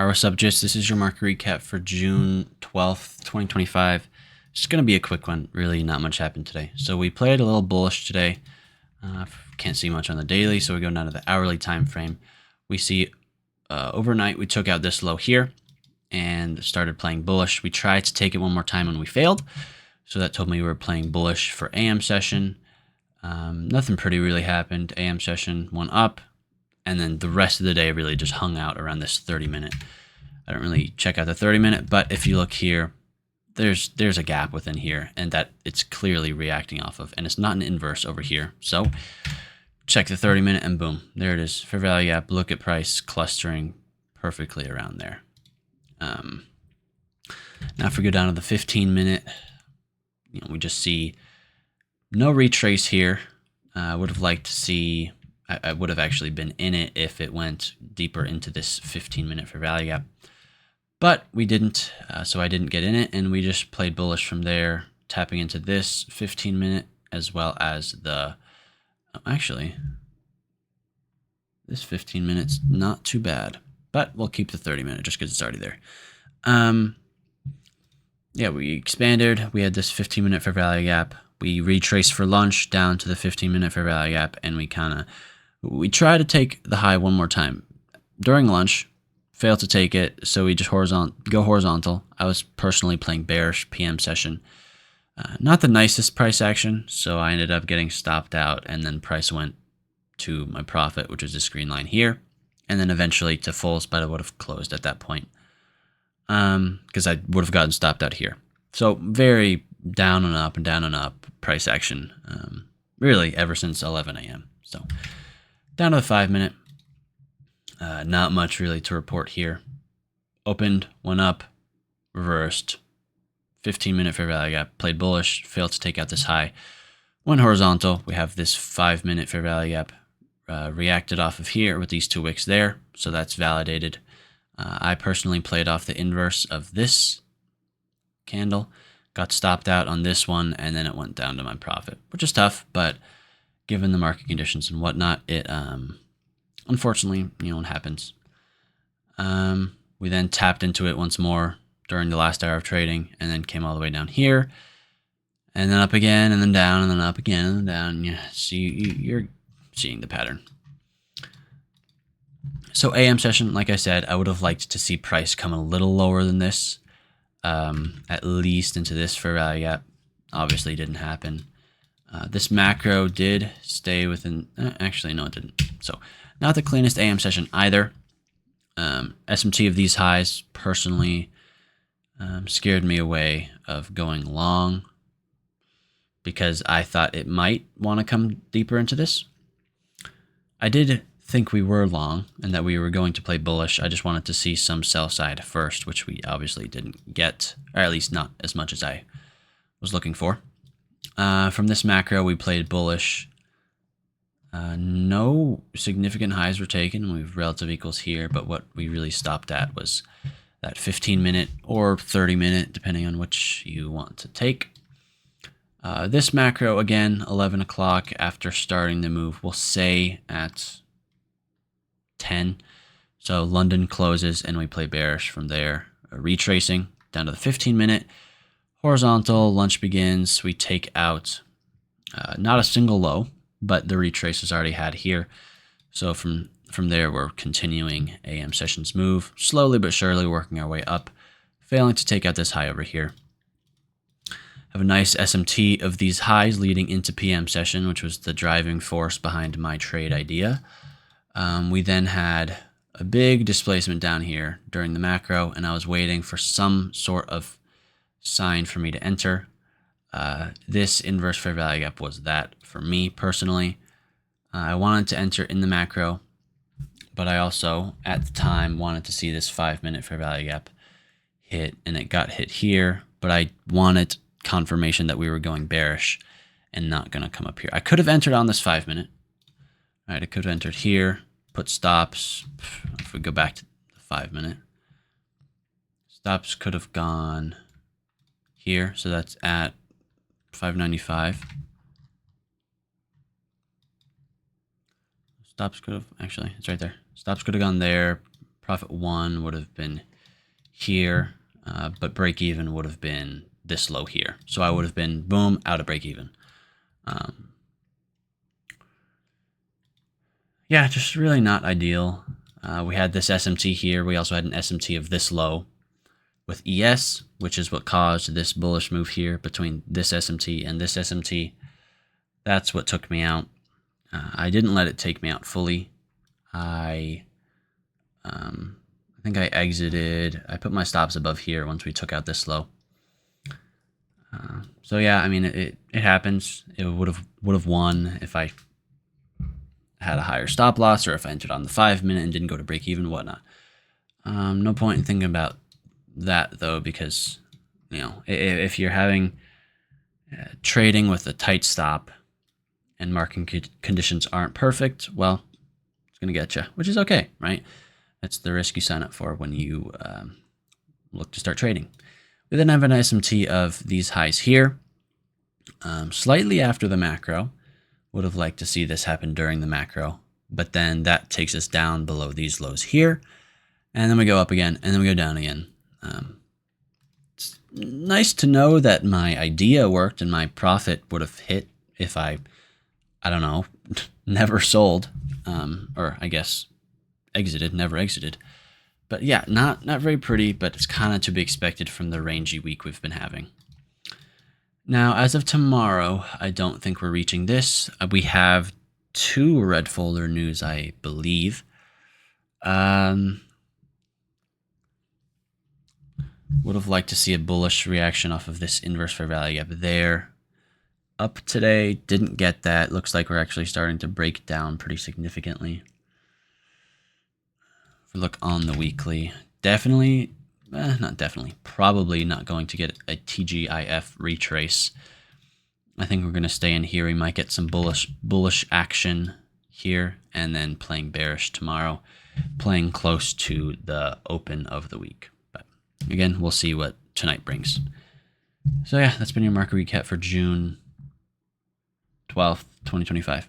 Alright, what's up, Gist? This is your market recap for June 12th, 2025. It's going to be a quick one. Really, not much happened today. So we played a little bullish today. Can't see much on the daily, so we go down to the hourly time frame. We see overnight we took out this low here and started playing bullish. We tried to take it one more time and we failed. So that told me we were playing bullish for AM session. Nothing pretty really happened. AM session went up. And then the rest of the day really just hung out around this 30-minute. I don't really check out the 30-minute, but if you look here, there's a gap within here, and that it's clearly reacting off of, and it's not an inverse over here. So check the 30-minute, and boom, there it is. Fair value gap. Look at price clustering perfectly around there. Now if we go down to the 15-minute, we just see no retrace here. I would have liked to see. I would have actually been in it if it went deeper into this 15-minute fair value gap. But we didn't, so I didn't get in it, and we just played bullish from there, tapping into this 15-minute as well as the... actually, this 15 minutes, not too bad. But we'll keep the 30-minute just because it's already there. Yeah, we expanded. We had this 15-minute fair value gap. We retraced for lunch down to the 15-minute fair value gap, and we try to take the high one more time. During lunch, failed to take it, so we just go horizontal. I was personally playing bearish PM session. Not the nicest price action, so I ended up getting stopped out, and then price went to my profit, which is this green line here, and then eventually to fulls, but I would have closed at that point because I would have gotten stopped out here. So very down and up price action, really ever since 11 a.m. So down to the 5-minute, not much really to report here. Opened, went up, reversed, 15-minute fair value gap, played bullish, failed to take out this high. Went horizontal, we have this 5-minute fair value gap, reacted off of here with these 2 wicks there, so that's validated. I personally played off the inverse of this candle, got stopped out on this one, and then it went down to my profit, which is tough, but given the market conditions and whatnot, it unfortunately, it happens. We then tapped into it once more during the last hour of trading, and then came all the way down here, and then up again, and then down, and then up again, and then down. Yeah, so you're seeing the pattern. So AM session, like I said, I would have liked to see price come a little lower than this, at least into this fair value gap. Obviously, didn't happen. This macro did stay within, actually, no, it didn't. So not the cleanest AM session either. SMT of these highs personally scared me away of going long because I thought it might want to come deeper into this. I did think we were long and that we were going to play bullish. I just wanted to see some sell side first, which we obviously didn't get, or at least not as much as I was looking for. From this macro, we played bullish. No significant highs were taken. We have relative equals here, but what we really stopped at was that 15-minute or 30-minute, depending on which you want to take. This macro, again, 11 o'clock after starting the move, we'll say at 10. So London closes and we play bearish from there. Retracing down to the 15-minute. Horizontal, lunch begins. We take out not a single low, but the retrace is already had here. So from there, we're continuing AM sessions move, slowly but surely working our way up, failing to take out this high over here. Have a nice SMT of these highs leading into PM session, which was the driving force behind my trade idea. We then had a big displacement down here during the macro, and I was waiting for some sort of sign for me to enter. This inverse fair value gap was that for me personally. I wanted to enter in the macro, but I also at the time wanted to see this 5-minute fair value gap hit, and it got hit here, but I wanted confirmation that we were going bearish and not going to come up here. I could have entered on this 5-minute. Right, I could have entered here, put stops. If we go back to the 5-minute, stops could have gone here, so that's at 595. Stops could have, actually, it's right there. Stops could have gone there, profit one would have been here, but break even would have been this low here. So I would have been, boom, out of break even. Yeah, just really not ideal. We had this SMT here. We also had an SMT of this low with ES, which is what caused this bullish move here between this SMT and this SMT. That's what took me out. I didn't let it take me out fully. I think I exited. I put my stops above here once we took out this low. So yeah, I mean, it happens. It would have won if I had a higher stop loss, or if I entered on the 5 minute and didn't go to break even, whatnot. No point in thinking about that though, because if you're having trading with a tight stop and market conditions aren't perfect, well, it's gonna get you, which is okay, right? That's the risk you sign up for when you look to start trading. We then have an SMT of these highs here, slightly after the macro. Would have liked to see this happen during the macro, but then that takes us down below these lows here, and then we go up again, and then we go down again. It's nice to know that my idea worked and my profit would have hit if I don't know, never sold, or I guess exited, never exited. But yeah, not very pretty, but it's kind of to be expected from the rangy week we've been having. Now, as of tomorrow, I don't think we're reaching this. We have 2 red folder news, I believe. Would have liked to see a bullish reaction off of this inverse fair value gap there. Up today, didn't get that. Looks like we're actually starting to break down pretty significantly. If we look on the weekly, definitely, not definitely, probably not going to get a TGIF retrace. I think we're going to stay in here. We might get some bullish action here, and then playing bearish tomorrow, playing close to the open of the week. But again, we'll see what tonight brings. So yeah, that's been your market recap for June 12th, 2025.